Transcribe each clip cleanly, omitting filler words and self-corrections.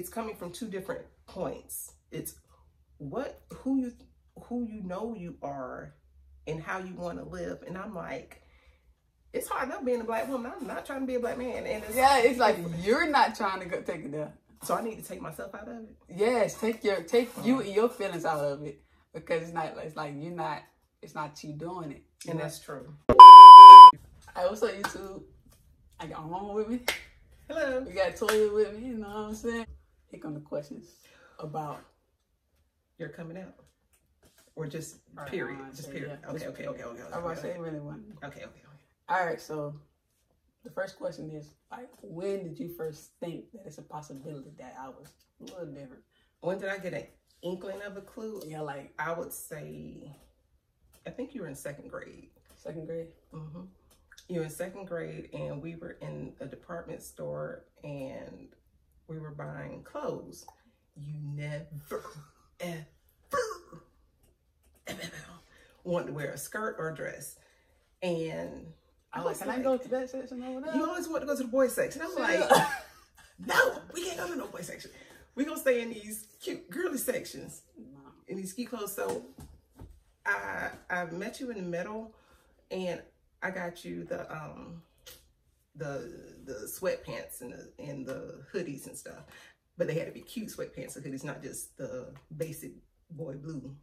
it's coming from two different points. It's who you know you are and how you want to live. And I'm like, it's hard enough being a black woman. I'm not trying to be a black man. And it's like you're not trying to go take it there. So I need to take myself out of it. Yes, take you and your feelings out of it, because it's like it's not you doing it. And that's true. I also YouTube. I got my mama with me. Hello. We got Toya with me. You know what I'm saying? Here come the questions about your coming out, or just period, just period. Yeah. Okay. I'm about to say really one. Okay. All right. So the first question is, like, when did you first think that it's a possibility that I was a little different? When did I get an inkling of a clue? Yeah, like I would say, I think you were in second grade. Second grade. Mm-hmm. You were in second grade, and we were in a department store, and we were buying clothes. You never, ever wanted to wear a skirt or a dress. And I was like, can I go to that section over there? You always want to go to the boys section. I'm like, no, we can't go to no boys section. We're going to stay in these cute girly sections, in these cute clothes. So I met you in the middle, and I got you the sweatpants and the hoodies and stuff, but they had to be cute sweatpants and hoodies, not just the basic boy blue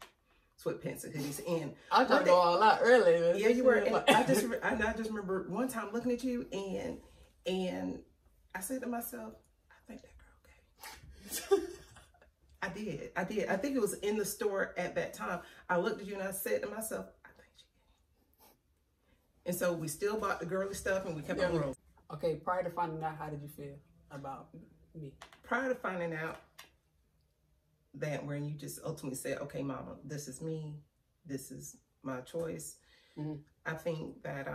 sweatpants and hoodies. And I was trying to go all out early. Yeah, you were. And I just remember one time looking at you, and I said to myself, I think that girl okay. I did. I think it was in the store at that time. I looked at you and I said to myself, and so we still bought the girly stuff, and we kept on rolling. Okay, prior to finding out, how did you feel about me? Prior to finding out that, when you just ultimately said, okay, mama, this is me, this is my choice. Mm-hmm. I think that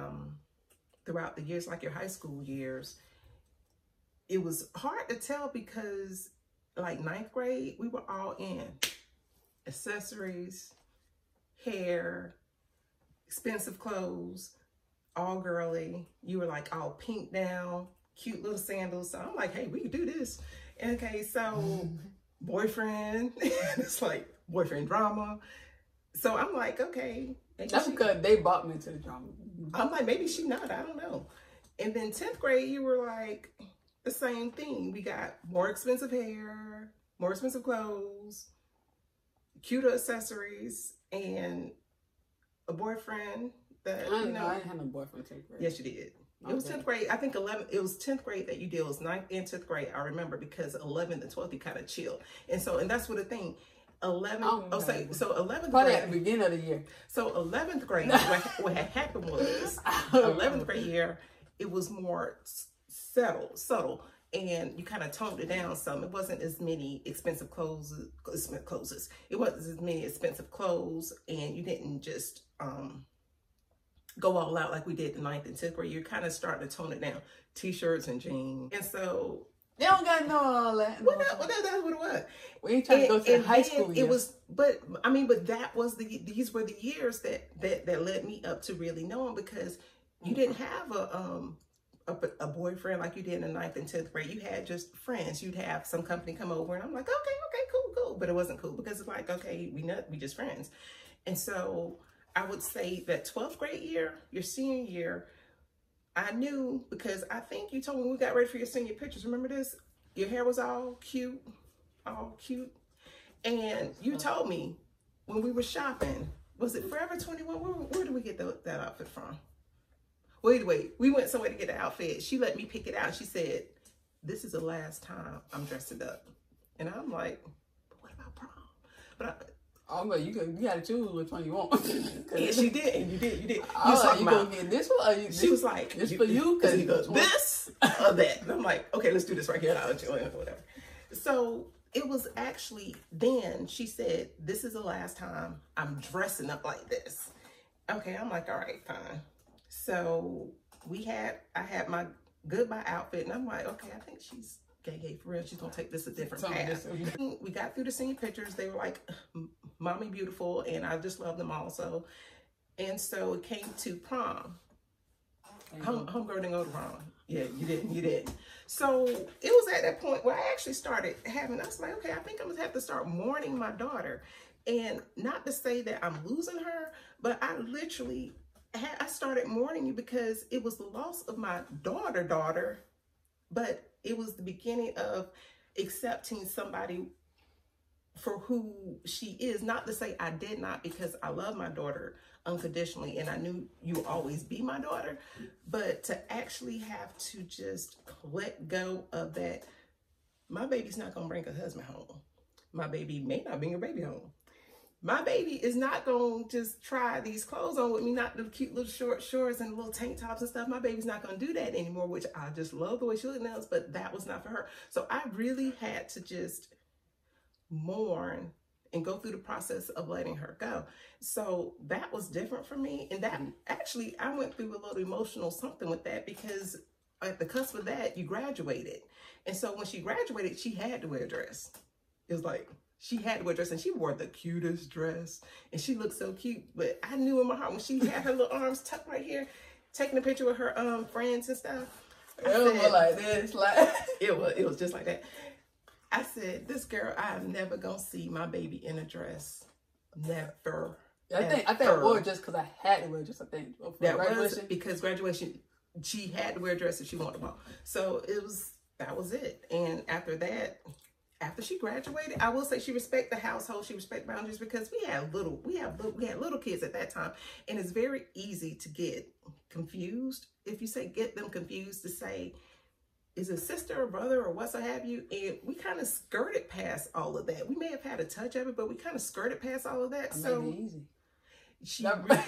throughout the years, like your high school years, it was hard to tell because like ninth grade, we were all in accessories, hair, expensive clothes, all girly. You were like all pink down, cute little sandals. So I'm like, hey, we can do this. And okay, so boyfriend, it's like boyfriend drama. So I'm like, okay. That's because they bought me to the drama. I'm like, maybe she not, I don't know. And then 10th grade, you were like the same thing. We got more expensive hair, more expensive clothes, cuter accessories, and a boyfriend. That, I didn't have no boyfriend in 10th grade. Yes, you did. Okay. It was 10th grade. I think 11th. It was 10th grade that you did. It was 9th and 10th grade. I remember because 11th and 12th you kind of chilled. And that's what the thing. 11th. Oh, so 11th probably grade at the beginning of the year. So 11th grade. what had happened was 11th grade year. It was more subtle, and you kind of toned it down some. It wasn't as many expensive clothes. It wasn't as many expensive clothes, and you didn't just go all out like we did the 9th and 10th grade. You're kind of starting to tone it down. T-shirts and jeans. And so they don't got to know all that. Well, that's what it was. We ain't trying to go to high school yet. It was, but that was these were the years that led me up to really knowing, because you didn't have a boyfriend like you did in the 9th and 10th grade. You had just friends. You'd have some company come over, and I'm like, okay, cool. But it wasn't cool, because it's like, okay, we just friends. And so I would say that 12th grade year, your senior year, I knew, because I think you told me when we got ready for your senior pictures, remember this? Your hair was all cute. And you told me when we were shopping, was it Forever 21? Where did we get that outfit from? Wait, we went somewhere to get the outfit. She let me pick it out. She said, this is the last time I'm dressing up. And I'm like, but what about prom? But you gotta choose which one you want. Yeah, she did, and you did. I was like, you gonna get this one? She was like, this for you? Because he goes, this or that. And I'm like, okay, let's do this right here. I'll let you in, whatever. So it was actually then she said, this is the last time I'm dressing up like this. Okay, I'm like, all right, fine. So I had my goodbye outfit, and I'm like, okay, I think she's gay for real. She's gonna take this a different path. We got through the senior pictures. They were like, mommy beautiful, and I just love them also. And so it came to prom. Homegirl didn't go to prom. Yeah, you didn't. So it was at that point where I actually started having, I was like, okay, I think I'm gonna have to start mourning my daughter. And not to say that I'm losing her, but I literally I started mourning you because it was the loss of my daughter, but it was the beginning of accepting somebody for who she is. Not to say I did not, because I love my daughter unconditionally and I knew you would always be my daughter, but to actually have to just let go of that. My baby's not gonna bring her husband home. My baby may not bring her baby home. My baby is not gonna just try these clothes on with me, not the cute little short shorts and little tank tops and stuff. My baby's not gonna do that anymore, which I just love the way she looks now, but that was not for her. So I really had to just mourn and go through the process of letting her go. So that was different for me. And that actually, I went through a little emotional something with that, because at the cusp of that, you graduated. And so when she graduated, she had to wear a dress. It was like, she had to wear a dress, and she wore the cutest dress and she looked so cute. But I knew in my heart when she had her little arms tucked right here, taking a picture with her friends and stuff. It was like this, like it was just like that. I said, this girl, I'm never gonna see my baby in a dress. Never. I think I wore it just because I had to wear a dress. I think that was because graduation, she had to wear a dress if she wanted to walk. So that was it. And after that, after she graduated, I will say she respected the household. She respected boundaries, because we had little kids at that time, and it's very easy to get confused. If you say get them confused, to say, is it sister or brother or what so have you? And we kind of skirted past all of that. We may have had a touch of it, but we kind of skirted past all of that. So made it easy.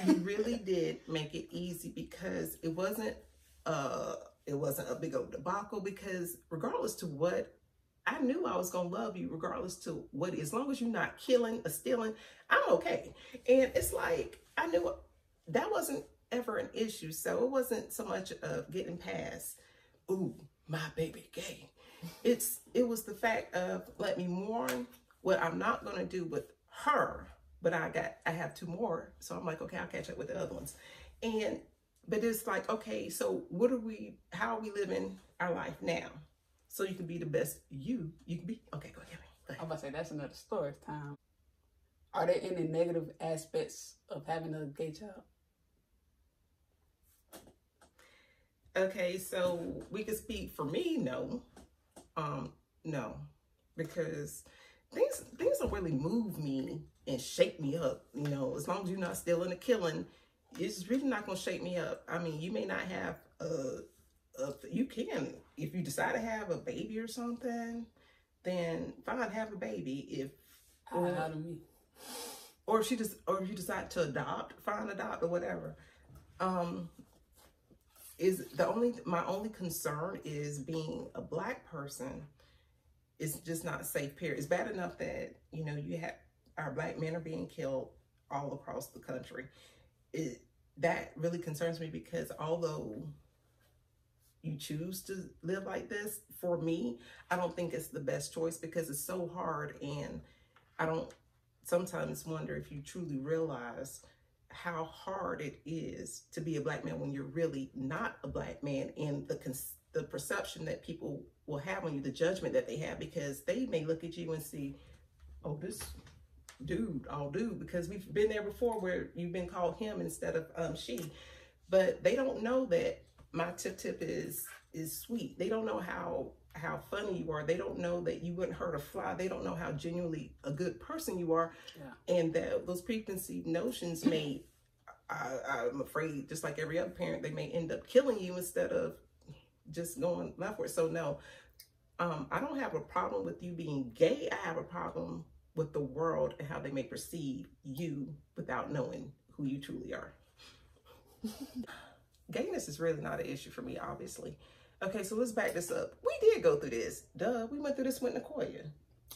You really did make it easy, because it wasn't a big old debacle, because regardless to what, I knew I was going to love you regardless to what, as long as you're not killing or stealing, I'm okay. And it's like, I knew that wasn't ever an issue. So it wasn't so much of getting past, ooh, my baby gay. It was the fact of, let me mourn what I'm not going to do with her, but I have two more. So I'm like, okay, I'll catch up with the other ones. But it's like, okay, so how are we living our life now? So you can be the best you can be. Okay, go ahead. I'm about to say, that's another story time. Are there any negative aspects of having a gay child? Okay, so we can speak for me, no. No. Because things don't really move me and shake me up. You know, as long as you're not stealing or killing, it's really not gonna shake me up. I mean, you may not have you can, if you decide to have a baby or something, then fine, have a baby. Or if you decide to adopt, fine, adopt or whatever. My only concern is being a Black person is just not safe, period. It's bad enough that, you know, our Black men are being killed all across the country. That really concerns me, because although you choose to live like this, for me, I don't think it's the best choice, because it's so hard. And I don't sometimes wonder if you truly realize how hard it is to be a Black man when you're really not a Black man, and the perception that people will have on you, the judgment that they have, because they may look at you and see, oh, this dude, all dude, because we've been there before where you've been called him instead of she. But they don't know that my tip is sweet. They don't know how funny you are. They don't know that you wouldn't hurt a fly. They don't know how genuinely a good person you are. Yeah. And that those preconceived notions may, I'm afraid, just like every other parent, they may end up killing you instead of just going leftward. So no, I don't have a problem with you being gay. I have a problem with the world and how they may perceive you without knowing who you truly are. Gayness is really not an issue for me, obviously. Okay, so let's back this up. We did go through this. Duh, we went through this with Nicoya.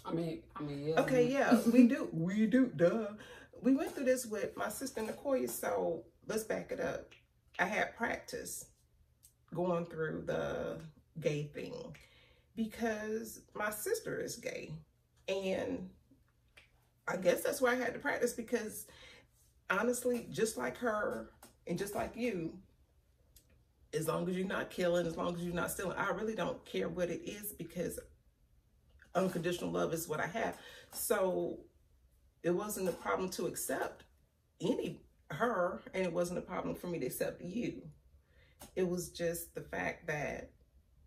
I mean, yeah. Okay, yeah, we do, duh. We went through this with my sister Nicoya, so let's back it up. I had practice going through the gay thing because my sister is gay. And I guess that's why I had to practice, because honestly, just like her and just like you, as long as you're not killing, as long as you're not stealing, I really don't care what it is, because unconditional love is what I have. So it wasn't a problem to accept her, and it wasn't a problem for me to accept you. It was just the fact that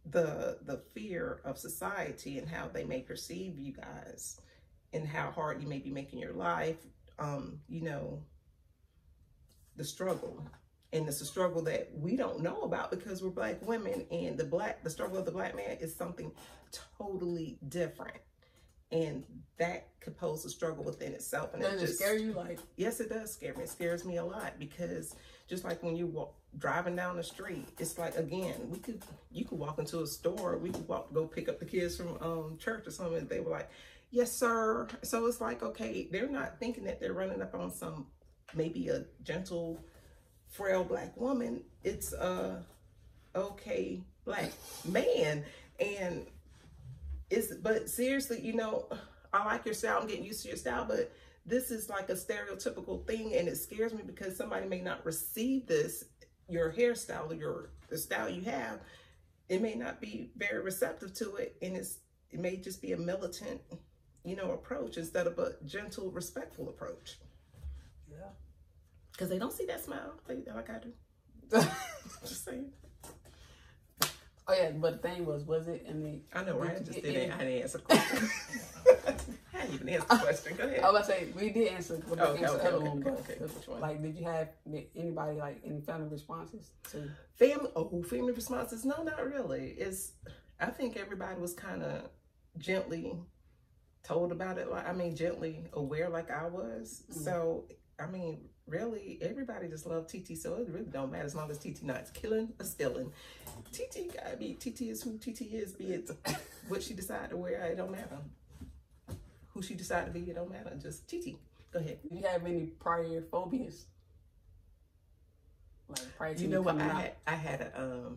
the fear of society and how they may perceive you guys, and how hard you may be making your life, you know, the struggle. And it's a struggle that we don't know about because we're Black women, and the struggle of the Black man is something totally different. And that could pose a struggle within itself. And does it scare you? Like, yes, it does scare me. It scares me a lot, because just like when you driving down the street, it's like, again, you could walk into a store, we could go pick up the kids from church or something, and they were like, yes, sir. So it's like, okay, they're not thinking that they're running up on some, maybe a gentle, frail Black woman. It's a okay Black man. And but seriously, you know, I like your style, I'm getting used to your style, but this is like a stereotypical thing, and it scares me because somebody may not receive this, your hairstyle, the style you have. It may not be very receptive to it, and it may just be a militant, you know, approach instead of a gentle, respectful approach. Yeah. Because they don't see that smile like I do. Just saying. Oh yeah, but the thing was it? I mean, I know, right? I didn't answer the question. I didn't even answer the question. Go ahead. I was about to say we did answer. Okay. Which one? Like, did you have anybody, like, any family responses to family responses? No, not really. I think everybody was kind of gently told about it. Like, I mean, gently aware, like I was. Mm-hmm. So, I mean, really, everybody just loved TT, so it really don't matter as long as TT not killing or stealing. TT is who TT is, be it what she decided to wear, it don't matter. Who she decided to be, it don't matter. Just TT. Go ahead. Do you have any prior phobias? Like, prior to you know what? I had a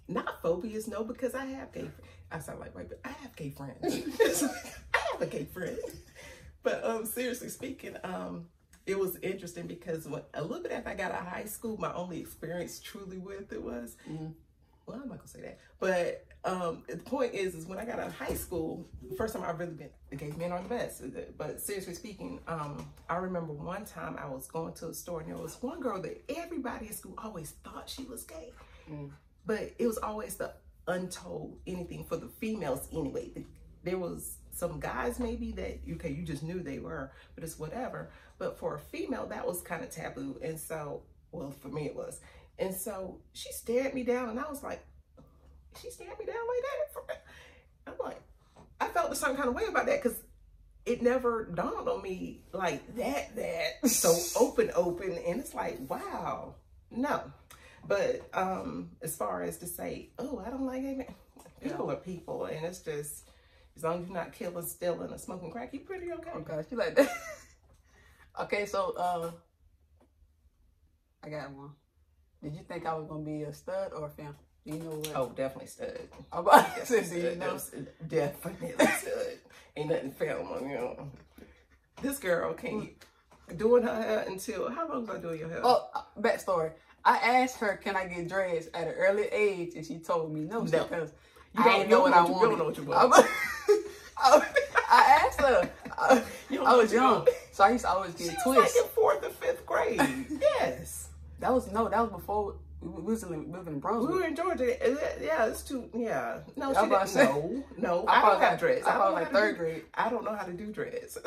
not phobias, no, because I have gay. I sound like white, but I have gay friends. I have a gay friend. But seriously speaking, it was interesting because a little bit after I got out of high school, my only experience truly with it was, well, I'm not gonna say that, but the point is when I got out of high school, the first time I really been, the gay men are the best. But seriously speaking, I remember one time I was going to a store, and there was one girl that everybody at school always thought she was gay, but it was always the untold anything for the females anyway. There was some guys maybe that, okay, you just knew they were, but it's whatever. But for a female, that was kind of taboo. And so, well, for me it was. And so she stared me down, and I was like, she stared me down like that? I'm like, I felt a certain kind of way about that, because it never dawned on me like that so open. And it's like, wow, no. But as far as to say, oh, I don't like gay men, people are people, and it's just, as long as you're not killing, stealing, or smoking crack, you're pretty okay. Okay, you like that? Okay, so I got one. Did you think I was gonna be a stud or a femme? You know what? Oh, definitely stud. Definitely stud. Ain't nothing femme, you know. This girl can't doing her hair until, how long was I doing your hair? Oh, backstory. I asked her, can I get dreads at an early age, and she told me no. Because I didn't know what I wanted. You don't know what you want. I asked her. I was young, so I used to always get twists. Like in 4th or 5th grade. Yes. That was before we was living in Brunswick. We were in Georgia. Yeah, it's too. Yeah. No, she didn't. No. I don't have dreads. I was like 3rd grade. I don't know how to do dreads.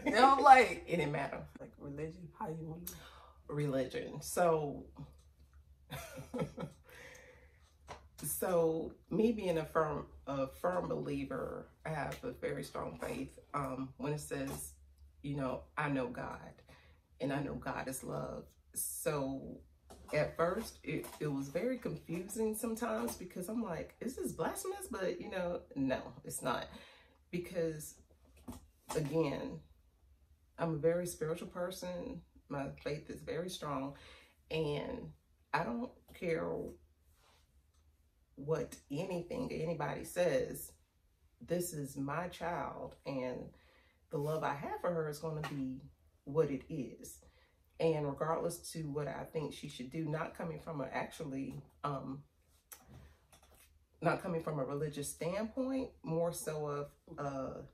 You know, like, it didn't matter. Like religion. How you want to? Religion. So. So me being a firm believer, I have a very strong faith. When it says, you know, I know God, and I know God is love. So at first it was very confusing sometimes, because I'm like, is this blasphemous? But you know, no, it's not, because again, I'm a very spiritual person. My faith is very strong, and I don't care what anybody says. This is my child, and the love I have for her is going to be what it is. And regardless to what I think she should do, not coming from a not coming from a religious standpoint, more so of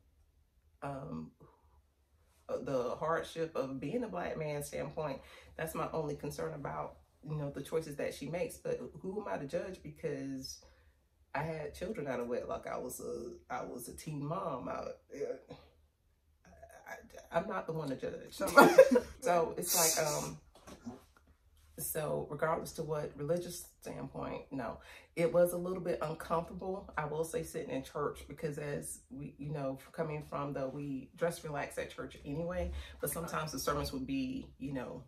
the hardship of being a Black man standpoint. That's my only concern about, you know, the choices that she makes. But who am I to judge? Because I had children out of wedlock. I was a teen mom. I'm not the one to judge. So it's like, so regardless to what religious standpoint, no, it was a little bit uncomfortable. I will say sitting in church, because as we, you know, coming from we dress relaxed at church anyway, but sometimes the sermons would be, you know,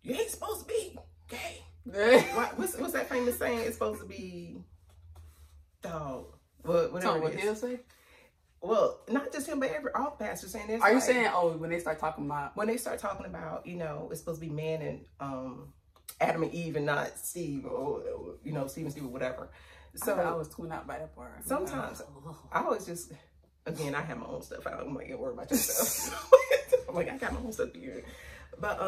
you ain't supposed to be gay. What's that famous saying? It's supposed to be dog. Whatever it is. He'll say? Well, not just him, but all pastors saying this. Are you saying, when they start talking about? When they start talking about, you know, it's supposed to be man and Adam and Eve and not Steve, or you know, Steve and Steve or whatever. So I was tuned out by that part. Sometimes I always just, again, I have my own stuff. I'm like, worry about your stuff. I'm like, I got my own stuff here. But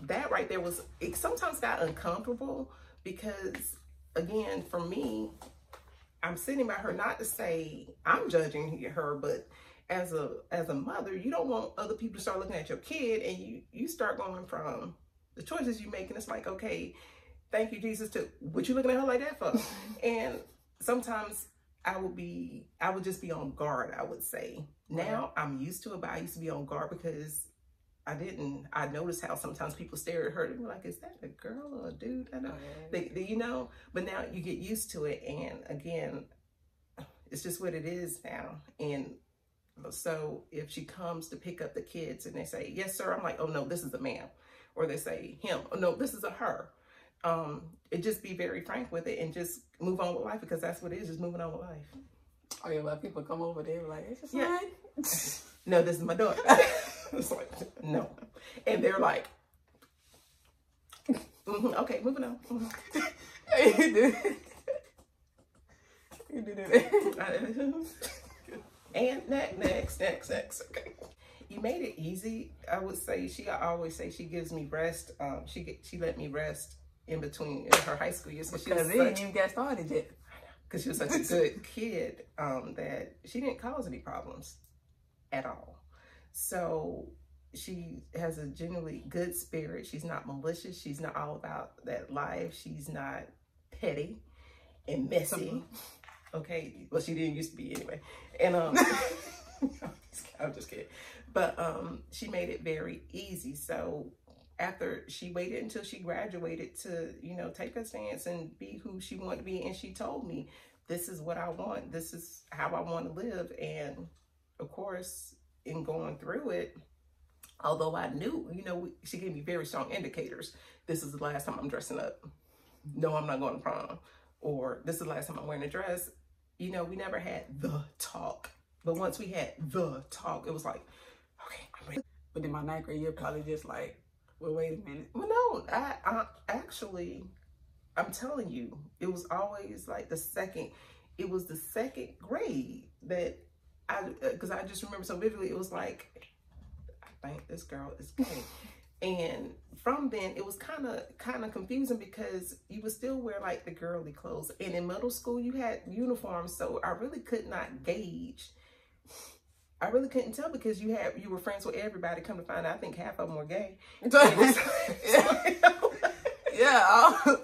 that right there it sometimes got uncomfortable, because again, for me, I'm sitting by her, not to say I'm judging her, but as a mother, you don't want other people to start looking at your kid, and you start going from the choices you make, and it's like, okay, thank you, Jesus, to what you looking at her like that for? And sometimes I would just be on guard, I would say. Now I'm used to it, but I used to be on guard because I noticed how sometimes people stare at her and be like, is that a girl or a dude? I know. You know, but now you get used to it. And again, it's just what it is now. And so if she comes to pick up the kids and they say, yes, sir, I'm like, oh no, this is a man. Or they say him, oh no, this is a her. It just be very frank with it and just move on with life, because that's what it is, just moving on with life. Oh yeah, but people come over there like, it's your son? No, this is my daughter. It's like, no. And they're like, okay, moving on. You do that. And next. Okay. You made it easy. I would say, I always say she gives me rest. She let me rest in between her high school years. Because they didn't even get started yet. Because she was such a good kid that she didn't cause any problems at all. So she has a genuinely good spirit. She's not malicious. She's not all about that life. She's not petty and messy. Okay. Well, she didn't used to be anyway. And I'm just kidding. But she made it very easy. So after she waited until she graduated to, you know, take a stance and be who she wanted to be. And she told me, this is what I want. This is how I want to live. And of course, in going through it, although I knew, you know, she gave me very strong indicators. This is the last time I'm dressing up. No, I'm not going to prom. Or this is the last time I'm wearing a dress. You know, we never had the talk. But once we had the talk, it was like, okay, I'm ready. But in my 9th grade, you're probably just like, well, wait a minute. Well, no, I actually, I'm telling you, it was always like the second grade that because I just remember so vividly, it was like, I think this girl is gay. And from then, it was kind of confusing, because you would still wear like the girly clothes. And in middle school, you had uniforms, so I really could not gauge. I really couldn't tell, because you were friends with everybody. Come to find out, I think half of them were gay. Yeah, I'm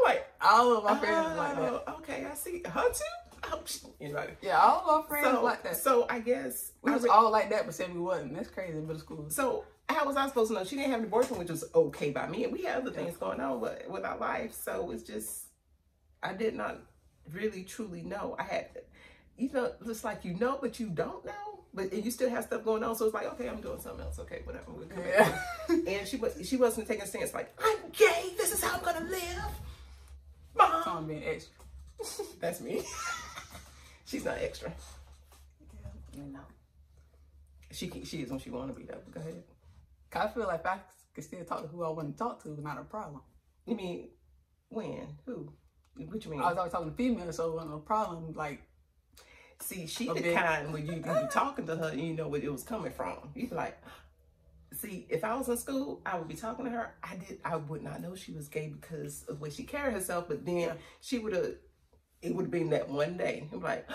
like, all of my friends were like that. Okay, I see. Her too? Oh, anybody? Yeah, all of our friends like that. So I guess we was all like that, but said we wasn't. That's crazy in middle school. So how was I supposed to know? She didn't have any boyfriend, which was okay by me, and we had other things going on with our life. So it's just, I did not really truly know. I had, you know, just like, you know, but you don't know, but you still have stuff going on. So it's like, okay, I'm doing something else. Okay, whatever. We'll come back. And she wasn't taking a stance like, I'm gay. This is how I'm gonna live. Mom. So I'm being extra. That's me. She's not extra. Yeah, you know. She is when she want to be, though. Go ahead. I feel like I could still talk to who I want to talk to, not a problem. You mean when? Who? What you mean? I was always talking to females, so it wasn't a problem. Like, see, she the kind when you be talking to her and you know where it was coming from. You be like, see, if I was in school, I would be talking to her. I would not know she was gay because of the way she carried herself. But then it would have been that one day. I'm like,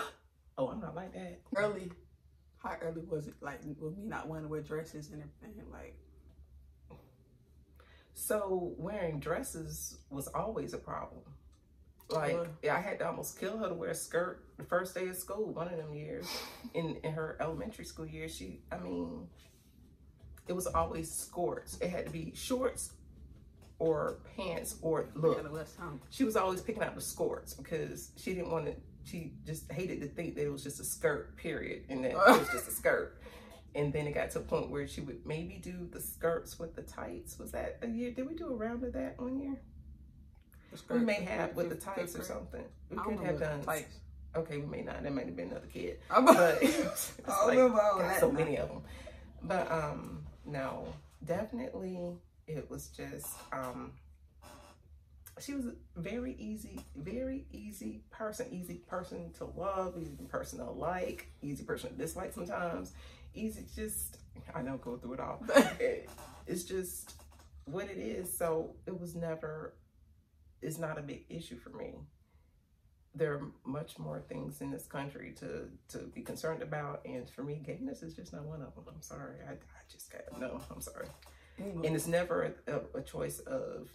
oh, I'm not like that. How early was it? Like, with me not wanting to wear dresses and everything, like. So wearing dresses was always a problem. Like, I had to almost kill her to wear a skirt the first day of school, one of them years. In her elementary school years, it was always skirts. It had to be shorts or pants or look. She was always picking out the skirts because she didn't want to, she just hated to think that it was just a skirt, period, and that it was just a skirt. And then it got to a point where she would maybe do the skirts with the tights. Was that a year? Did we do a round of that one year? We may have with the tights or something. We could have done tights. Okay, we may not. That might have been another kid. But it's like, got so many of them. But no, definitely it was just she was a very easy person to love, easy person to like, easy person to dislike sometimes. Easy, just, I know, go through it all. It's just what it is. So it was never, it's not a big issue for me. There are much more things in this country to be concerned about. And for me, gayness is just not one of them. I'm sorry. I just can't, no, I'm sorry. And it's never a choice of,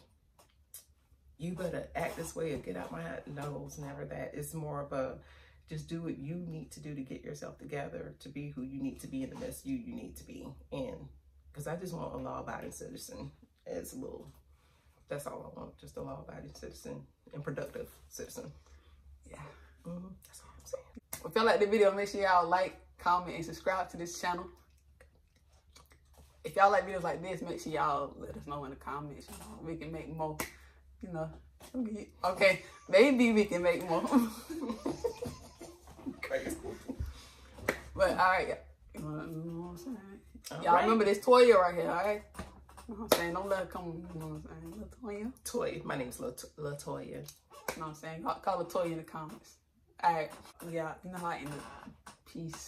you better act this way or get out my hat. No, it's never that. It's more of a, just do what you need to do to get yourself together, to be who you need to be in the mess you need to be in. Because I just want a law-abiding citizen as a little, that's all I want, just a law-abiding citizen and productive citizen. Yeah. That's all I'm saying. If y'all like the video, make sure y'all like, comment, and subscribe to this channel. If y'all like videos like this, make sure y'all let us know in the comments. You know, we can make more, you know. Okay, maybe we can make more. But all right, you know what I'm saying? Y'all remember this Toya right here, all right? You know what I'm saying? Don't let her come, you know what I'm saying? Latoya? Toya. My name's Latoya. You know what I'm saying? Call her Toya in the comments. All right. Yeah, you know how I end it. Peace.